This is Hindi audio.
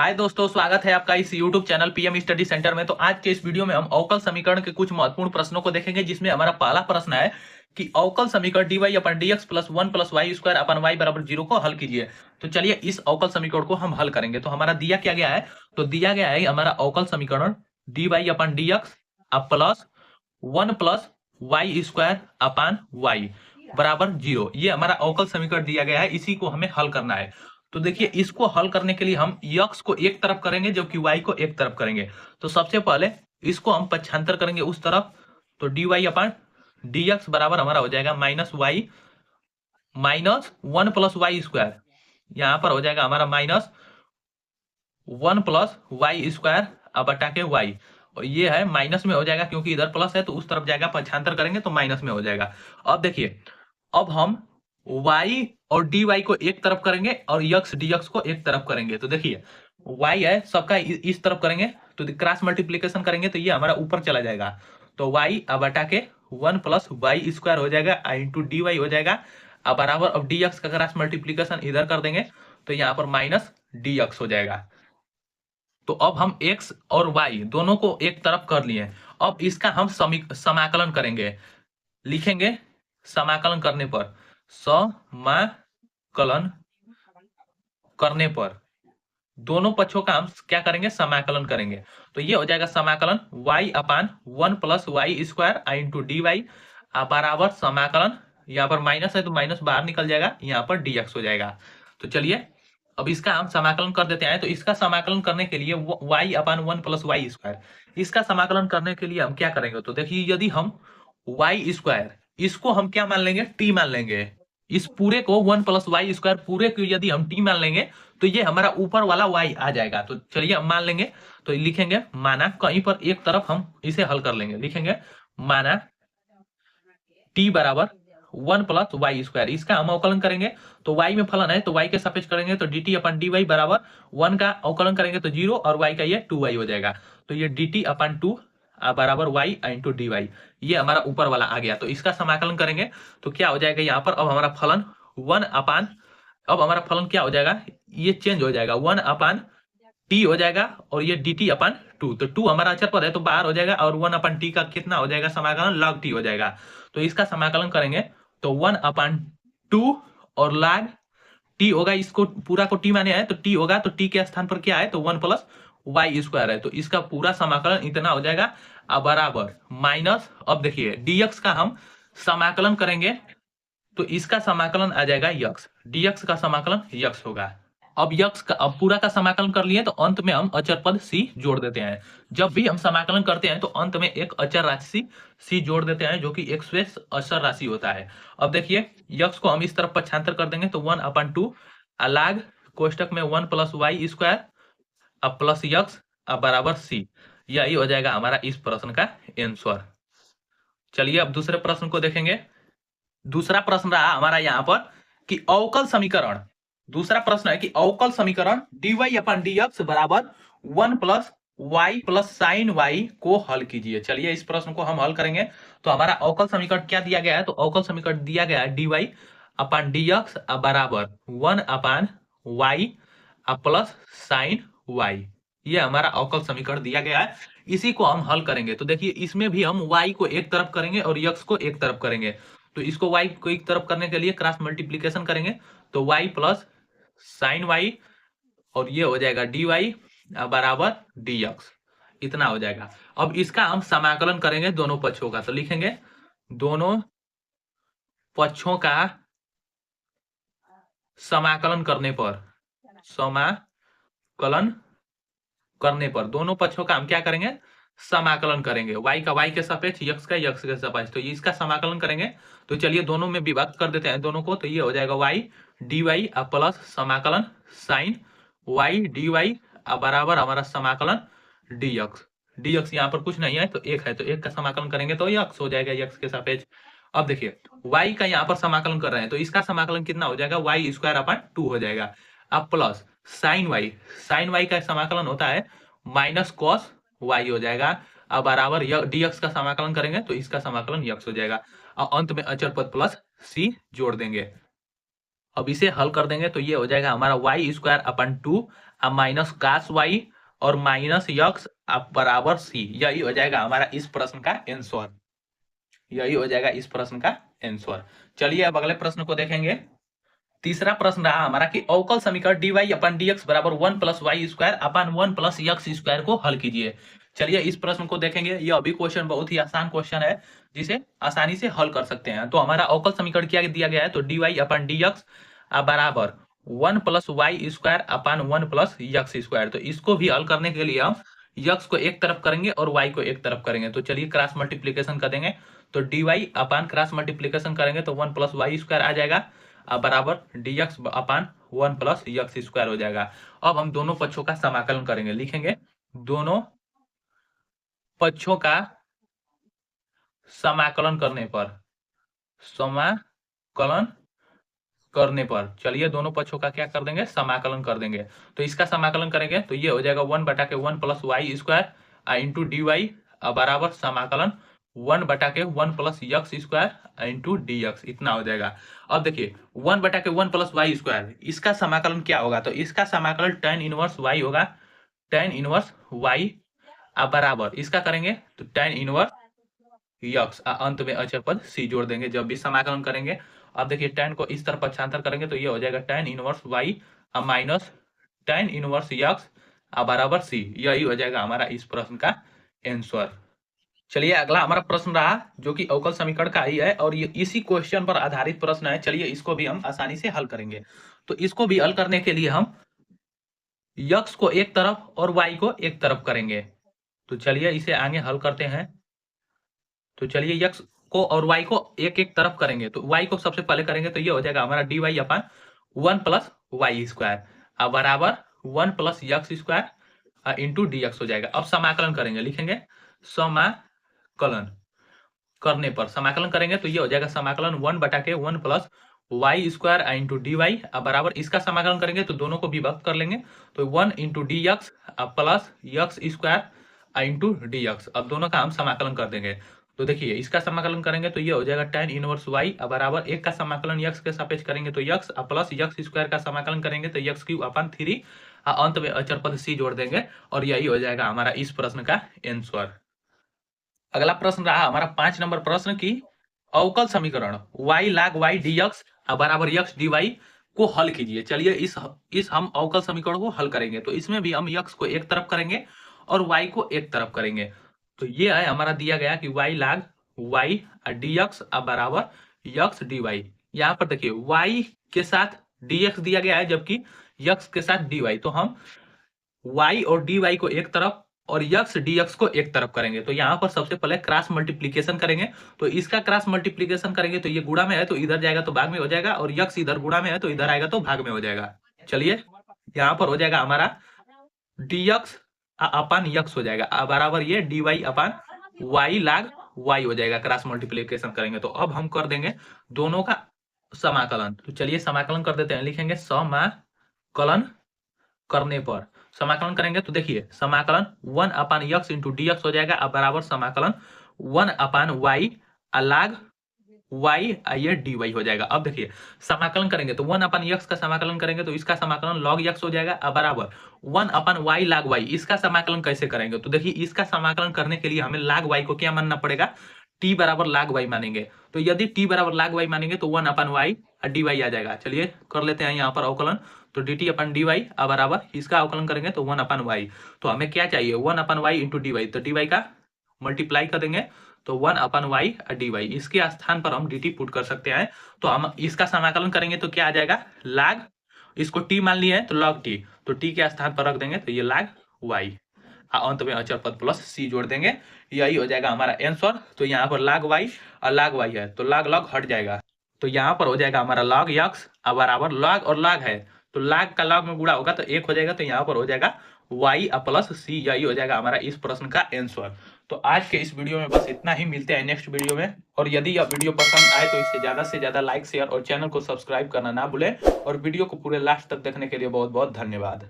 हाय दोस्तों, स्वागत है आपका इस YouTube channel PM study centre में। तो आज के इस वीडियो में हम अवकल समीकरण के कुछ महत्वपूर्ण प्रश्नों को देखेंगे, जिसमें हमारा पहला प्रश्न है कि अवकल समीकरण dy upon dx plus 1 plus y square upon y बराबर 0 को हल कीजिए। तो चलिए इस अवकल समीकरण को हम हल करेंगे। तो हमारा दिया क्या गया है, तो दिया गया है हमारा अवकल समीकरण dy upon dx plus 1 plus y square upon y बराबर 0। ये हमारा अवकल समीकरण दिया गया है, इसी को हमें हल करना है। तो देखिए, इसको हल करने के लिए हम x को एक तरफ करेंगे जबकि y को एक तरफ करेंगे। तो सबसे पहले इसको हम पक्षांतर करेंगे उस तरफ। तो dy अपन dx बराबर हमारा हो जाएगा minus y minus 1 plus y square. यहां पर हो जाएगा हमारा माइनस 1 प्लस वाई स्क्वायर अब बटा के वाई। और ये है माइनस में हो जाएगा, क्योंकि इधर प्लस है तो उस तरफ जाएगा, पक्षांतर करेंगे तो माइनस में हो जाएगा। अब देखिए, अब हम y और dy को एक तरफ करेंगे और x dx को एक तरफ करेंगे। तो देखिए, y है सबका इस तरफ करेंगे तो क्रॉस मल्टीप्लीकेशन करेंगे तो ये हमारा ऊपर चला जाएगा। तो y अब हटा के 1 प्लस वाई स्क्वायर हो जाएगा इंटू डी वाई हो जाएगा। अब बराबर, अब dx का क्रॉस मल्टीप्लीकेशन इधर कर देंगे तो यहाँ पर माइनस dx हो जाएगा। तो अब हम x और y दोनों को एक तरफ कर लिए। अब इसका हम समाकलन करेंगे। लिखेंगे समाकलन करने पर, समाकलन करने पर दोनों पक्षों का हम क्या करेंगे, समाकलन करेंगे। तो ये हो जाएगा समाकलन y upon 1 plus y square into d y बराबर समाकलन, यहाँ पर माइनस है तो माइनस बाहर निकल जाएगा, यहाँ पर dx हो जाएगा। तो चलिए अब इसका हम समाकलन कर देते हैं। तो इसका समाकलन करने के लिए y upon 1 plus y square, इसका समाकलन करने के लिए हम क्या करेंगे, तो देखिए यदि हम वाई स्क्वायर इसको हम क्या मान लेंगे, टी मान लेंगे। इस पूरे को 1 प्लस वाई स्क्वायर पूरे को यदि हम टी मान लेंगे तो ये हमारा ऊपर वाला y आ जाएगा। तो चलिए हम मान लेंगे। तो लिखेंगे माना, कहीं पर एक तरफ हम इसे हल कर लेंगे। लिखेंगे माना t बराबर 1 प्लस वाई स्क्वायर, इसका हम अवकलन करेंगे। तो y में फलन है तो y के सापेक्ष करेंगे तो dt अपन dy बराबर 1 का अवकलन करेंगे तो 0 और y का ये 2y हो जाएगा। तो ये dt अपन 2 बराबर y इंटू डी वाई, ये हमारा ऊपर वाला आ गया। तो इसका समाकलन करेंगे तो क्या हो जाएगा, यहाँ पर अब हमारा फलन 1 अपान, अब हमारा फलन क्या हो जाएगा, ये चेंज हो जाएगा 1 अपान टी हो जाएगा और ये dt अपन 2। तो 2 हमारा अचर पद है तो बाहर हो जाएगा और 1 अपन टी का कितना हो जाएगा समाकलन, log t हो जाएगा। तो इसका समाकलन करेंगे तो 1 अपन 2 और log t होगा, इसको पूरा को t माने है तो t होगा, तो t के स्थान पर क्या है तो 1 प्लस वाई स्क्वायर है। तो इसका पूरा समाकलन इतना हो जाएगा बराबर माइनस, अब देखिए dx का हम समाकलन करेंगे तो इसका समाकलन आ जाएगा x, dx का समाकलन x होगा। अब x का अब पूरा का समाकलन कर लिए तो अंत में हम अचर पद c जोड़ देते हैं। जब भी हम समाकलन करते हैं तो अंत में एक अचर राशि c जोड़ देते हैं, जो कि एक शेष अचर राशि होता है। अब देखिए x को हम इस तरफ पक्षांतर कर देंगे तो 1 अपन 2 अलग कोष्टक में 1 प्लस वाई स्क्वायर अब प्लस x अब बराबर c। यही हो जाएगा हमारा इस प्रश्न का आंसर। चलिए अब दूसरे प्रश्न को देखेंगे। दूसरा प्रश्न रहा हमारा यहाँ पर कि अवकल समीकरण, दूसरा प्रश्न है कि अवकल समीकरण dy अपन dx बराबर 1 plus y plus sine y को हल कीजिए। चलिए इस प्रश्न को हम हल करेंगे। तो हमारा अवकल समीकरण क्या दिया गया है, तो अवकल समीकरण दिया गया है dy अपन dx बराबर 1 अपन वाई प्लस साइन वाई। ये हमारा अवकल समीकरण दिया गया है, इसी को हम हल करेंगे। तो देखिए इसमें भी हम y को एक तरफ करेंगे और x को एक तरफ करेंगे। तो इसको y को एक तरफ करने के लिए क्रॉस मल्टीप्लीकेशन करेंगे तो y प्लस साइन वाई और ये हो जाएगा dy बराबर dx, इतना हो जाएगा। अब इसका हम समाकलन करेंगे दोनों पक्षों का। तो लिखेंगे दोनों पक्षों का समाकलन करने पर, समाकलन करने पर दोनों पक्षों का हम क्या करेंगे, समाकलन करेंगे। y का y के सापेक्ष, x का x के सापेक्ष। तो इसका समाकलन करेंगे तो चलिए दोनों में विभक्त कर देते हैं दोनों को। तो ये हो जाएगा y dy प्लस समाकलन साइन y dy बराबर हमारा समाकलन dx। dx यहाँ पर कुछ नहीं है तो एक है, तो एक का समाकलन करेंगे तो x हो जाएगा x के सापेक्ष। अब देखिए y का यहाँ पर समाकलन कर रहे हैं तो इसका समाकलन कितना हो जाएगा, वाई स्क्वायर अपन 2 हो जाएगा। अब प्लस साइन वाई का समाकलन होता है माइनस कॉस वाई हो जाएगा। अब बराबर dx का समाकलन करेंगे तो इसका समाकलन x हो जाएगा और अंत में अचर पद प्लस c जोड़ देंगे। अब इसे हल कर देंगे तो ये हो जाएगा हमारा y square upon 2 minus cos y और माइनस यक्स बराबर सी। यही हो जाएगा हमारा इस प्रश्न का आंसर। यही हो जाएगा इस प्रश्न का आंसर। चलिए अब अगले प्रश्न को देखेंगे। तीसरा प्रश्न रहा हमारा कि अवकल समीकरण dy अपन dx बराबर 1 plus y square upon 1 plus x square को हल कीजिए। चलिए इस प्रश्न को देखेंगे। यह अभी क्वेश्चन बहुत ही आसान क्वेश्चन है जिसे आसानी से हल कर सकते हैं। तो हमारा अवकल समीकरण क्या दिया गया है, तो dy अपन dx बराबर 1 plus y square upon 1 plus x square. तो इसको भी हल करने के लिए हम यक्स को एक तरफ करेंगे और वाई को एक तरफ करेंगे। तो चलिए क्रॉस मल्टीप्लीकेशन कर देंगे। तो dy अपन क्रॉस मल्टीप्लीकेशन करेंगे तो 1 प्लस वाई स्क्वायर आ जाएगा बराबर dx अपान 1 प्लस यक्स स्क्वायर हो जाएगा। अब हम दोनों पक्षों का समाकलन करेंगे। लिखेंगे दोनों पक्षों का समाकलन करने पर चलिए दोनों पक्षों का क्या कर देंगे, समाकलन कर देंगे। तो इसका समाकलन करेंगे तो ये हो जाएगा 1 बटा के 1 plus y square into d y बराबर समाकलन 1 बटा के 1 plus x square into d x, इतना हो जाएगा। अब देखिए 1 बटा के 1 प्लस वाई स्क्वायर, इसका समाकलन क्या होगा, तो इसका समाकलन tan इनवर्स वाई होगा। tan इनवर्स वाई बराबर इसका करेंगे तो tan इनवर्स यक्स अंत में अचर पद सी जोड़ देंगे जब भी समाकलन करेंगे। अब देखिए tan को इस तरफ पक्षांतर करेंगे तो ये हो जाएगा tan inverse y minus tan inverse x बराबर सी। यही हो जाएगा हमारा इस प्रश्न का आंसर। चलिए अगला हमारा प्रश्न रहा जो कि अवकल समीकरण का ही है और ये इसी क्वेश्चन पर आधारित प्रश्न है। चलिए इसको भी हम आसानी से हल करेंगे। तो इसको भी हल करने के लिए हम यक्स को एक तरफ और वाई को एक तरफ करेंगे। तो चलिए इसे आगे हल करते हैं। तो चलिए यक्स को और वाई को एक एक तरफ करेंगे। तो वाई को सबसे पहले करेंगे तो ये हो जाएगा हमारा डी वाई अपान 1 प्लस वाई स्क्वायर बराबर 1 plus x square into d x हो जाएगा। अब समाकलन करेंगे। लिखेंगे समाकलन करने पर समाकलन करेंगे तो ये हो जाएगा समाकलन 1 बटा के 1 plus y square into d y बराबर इसका समाकलन करेंगे तो दोनों को विभक्त कर लेंगे। तो 1 into d x plus x square into d x. अब दोनों का हम समाकलन कर देंगे। तो देखिए इसका समाकलन करेंगे तो ये हो जाएगा tan इनवर्स वाई बराबर एक का समाकलन यक्स के सापेक्ष करेंगे तो यक्स प्लस यक्स स्क्वायर का समाकलन करेंगे तो यक्स क्यूब अपन 3 अंत में अचर पद सी जोड़ देंगे और यही हो जाएगा हमारा इस प्रश्न का आंसर। अगला प्रश्न रहा हमारा 5 नंबर प्रश्न की अवकल समीकरण y log y dx बराबर x dy को हल कीजिए। चलिए इस हम अवकल समीकरण को हल करेंगे। तो इसमें भी हम x को एक तरफ करेंगे और y को एक तरफ करेंगे। तो ये है हमारा दिया गया कि y log y dx बराबर x dy। यहाँ पर देखिए y के साथ dx दिया गया है जबकि x के साथ dy। तो हम y और dy को एक तरफ और यक्स dx को एक तरफ करेंगे। तो यहाँ पर सबसे पहले क्रॉस मल्टीप्लीकेशन करेंगे। तो इसका क्रॉस मल्टीप्लीकेशन करेंगे तो ये गुणा में है तो इधर जाएगा तो भाग में हो जाएगा और यक्स इधर गुणा में है तो इधर आएगा तो भाग में हो जाएगा। चलिए यहाँ पर हो जाएगा हमारा dx अपान यक्स हो जाएगा बराबर ये dy अपान y log y हो जाएगा। क्रॉस मल्टीप्लीकेशन करेंगे तो अब हम कर देंगे दोनों का समाकलन। तो चलिए समाकलन कर देते हैं। लिखेंगे समाकलन करने पर समाकलन करेंगे तो देखिए समाकलन 1 अपान यक्स इंटू डी एक्स हो जाएगा बराबर समाकलन 1 अपान वाई log y ये dy हो जाएगा। अब देखिए समाकलन करेंगे तो 1 अपान यक्स का समाकलन करेंगे तो इसका समाकलन log x हो जाएगा बराबर 1 अपान y log y। इसका समाकलन कैसे करेंगे, तो देखिए इसका समाकलन करने के लिए हमें log y को क्या मानना पड़ेगा, t बराबर log y मानेंगे। तो यदि t बराबर log y मानेंगे तो 1 अपान y dy आ जाएगा। चलिए कर लेते हैं यहाँ पर अवकलन। तो dt अपन dy बराबर इसका अवकलन करेंगे तो 1 अपन y। तो हमें क्या चाहिए 1 अपन y इंटू dy। तो dy का मल्टीप्लाई कर देंगे तो 1 अपन y dy। इसके स्थान पर हम dt पुट कर सकते हैं। तो हम इसका समाकलन करेंगे तो क्या आ जाएगा log, इसको t मान लिया है तो log t। तो t के स्थान पर रख देंगे तो ये log y अंत में अचर पद प्लस c जोड़ देंगे। यही हो जाएगा हमारा आंसर। तो यहाँ पर log y और log y है तो log log हट जाएगा। तो यहाँ पर हो जाएगा हमारा log x बराबर log और log है तो log का log में गुणा होगा तो 1 हो जाएगा। तो यहाँ पर हो जाएगा y प्लस c। यही हो जाएगा हमारा इस प्रश्न का आंसर। तो आज के इस वीडियो में बस इतना ही। मिलते हैं नेक्स्ट वीडियो में। और यदि यह वीडियो पसंद आए तो इसे ज्यादा से ज्यादा लाइक शेयर और चैनल को सब्सक्राइब करना ना भूलें। और वीडियो को पूरे लास्ट तक देखने के लिए बहुत बहुत धन्यवाद।